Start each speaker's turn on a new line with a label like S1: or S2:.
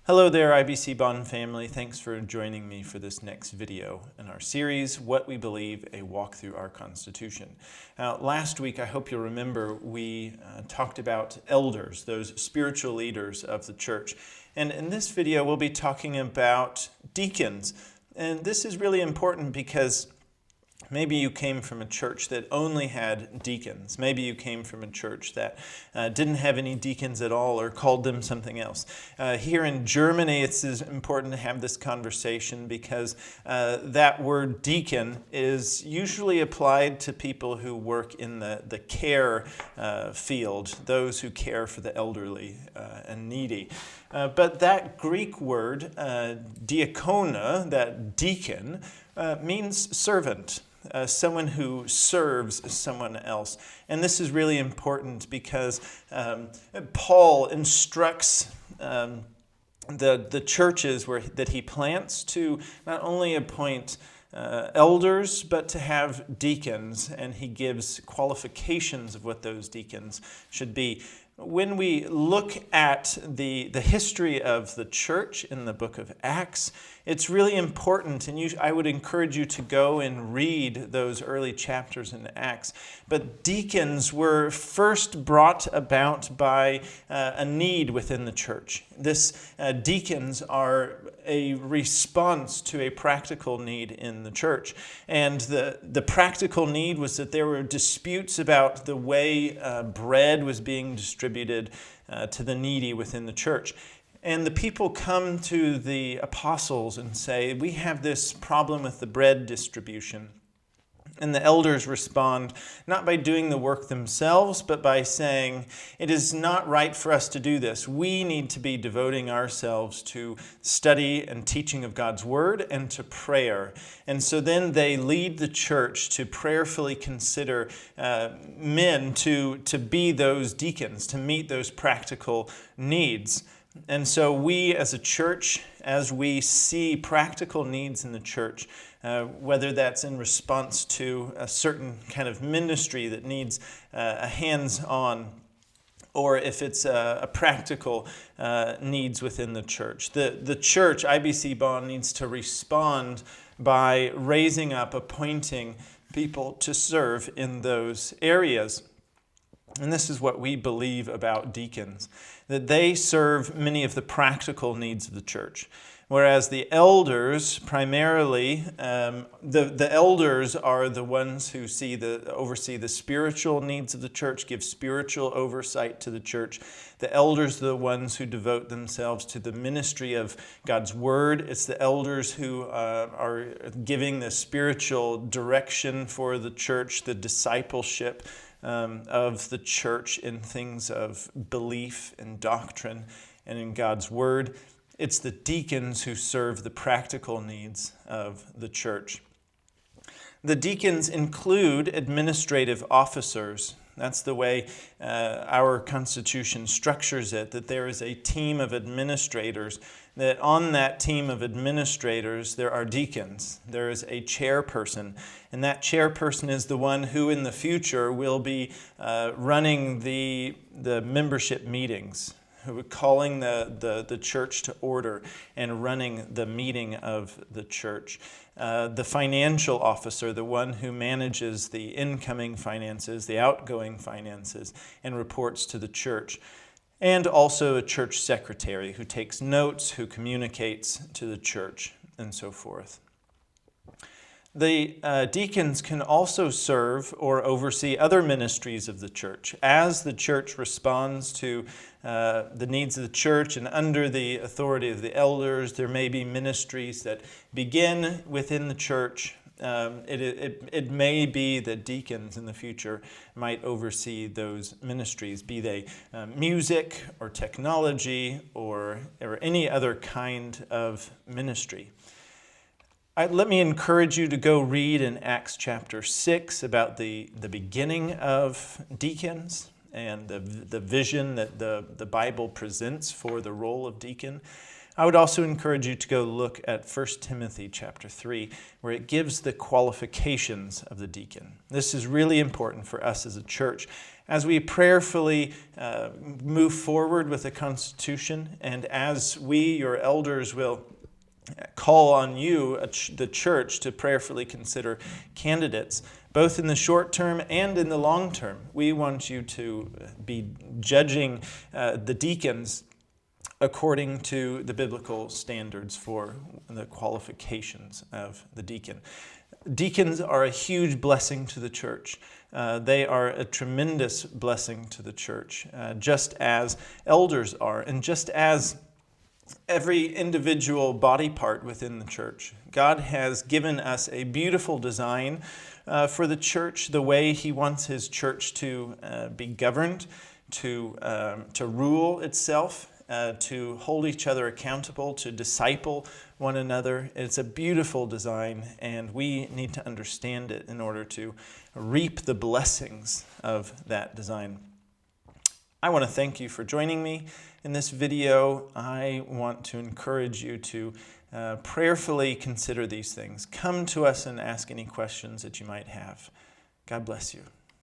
S1: Hello there, IBC Bond family. Thanks for joining me for this next video in our series, What We Believe, a Walk Through Our Constitution. Now, last week, I hope you'll remember, we talked about elders, those spiritual leaders of the church. And in this video, we'll be talking about deacons. And this is really important because maybe you came from a church that only had deacons. Maybe you came from a church that didn't have any deacons at all or called them something else. Here in Germany, it's important to have this conversation because that word deacon is usually applied to people who work in the care field, those who care for the elderly and needy. But that Greek word, diakona, that deacon, means servant. Someone who serves someone else. And this is really important because Paul instructs the churches that he plants to not only appoint elders, but to have deacons, and he gives qualifications of what those deacons should be. When we look at the history of the church in the book of Acts, it's really important, and I would encourage you to go and read those early chapters in Acts. But deacons were first brought about by a need within the church. Deacons are a response to a practical need in the church. And the practical need was that there were disputes about the way bread was being distributed to the needy within the church. And the people come to the apostles and say, we have this problem with the bread distribution. And the elders respond not by doing the work themselves, but by saying, it is not right for us to do this. We need to be devoting ourselves to study and teaching of God's word and to prayer. And so then they lead the church to prayerfully consider men to be those deacons, to meet those practical needs. And so we as a church, as we see practical needs in the church, whether that's in response to a certain kind of ministry that needs a hands-on, or if it's a practical needs within the church. The church, IBC Bond, needs to respond by raising up, appointing people to serve in those areas. And this is what we believe about deacons, that they serve many of the practical needs of the church. Whereas the elders, primarily, the elders are the ones who oversee the spiritual needs of the church, give spiritual oversight to the church. The elders are the ones who devote themselves to the ministry of God's word. It's the elders who are giving the spiritual direction for the church, the discipleship of the church in things of belief and doctrine and in God's word. It's the deacons who serve the practical needs of the church. The deacons include administrative officers. That's the way our Constitution structures it, that there is a team of administrators, that on that team of administrators there are deacons. There is a chairperson, and that chairperson is the one who in the future will be running the membership meetings, who are calling the church to order and running the meeting of the church. The financial officer, the one who manages the incoming finances, the outgoing finances, and reports to the church. And also a church secretary who takes notes, who communicates to the church, and so forth. The deacons can also serve or oversee other ministries of the church. As the church responds to the needs of the church and under the authority of the elders, there may be ministries that begin within the church. It may be that deacons in the future might oversee those ministries, be they music or technology or any other kind of ministry. Let me encourage you to go read in Acts chapter 6 about the beginning of deacons and the vision that the Bible presents for the role of deacon. I would also encourage you to go look at 1 Timothy chapter 3, where it gives the qualifications of the deacon. This is really important for us as a church As we prayerfully move forward with the Constitution, and as we, your elders, will call on you, the church, to prayerfully consider candidates, both in the short term and in the long term, we want you to be judging the deacons according to the biblical standards for the qualifications of the deacon. Deacons are a huge blessing to the church. They are a tremendous blessing to the church, just as elders are, and just as every individual body part within the church. God has given us a beautiful design for the church, the way He wants His church to be governed, to rule itself, to hold each other accountable, to disciple one another. It's a beautiful design, and we need to understand it in order to reap the blessings of that design. I want to thank you for joining me in this video. I want to encourage you to prayerfully consider these things. Come to us and ask any questions that you might have. God bless you.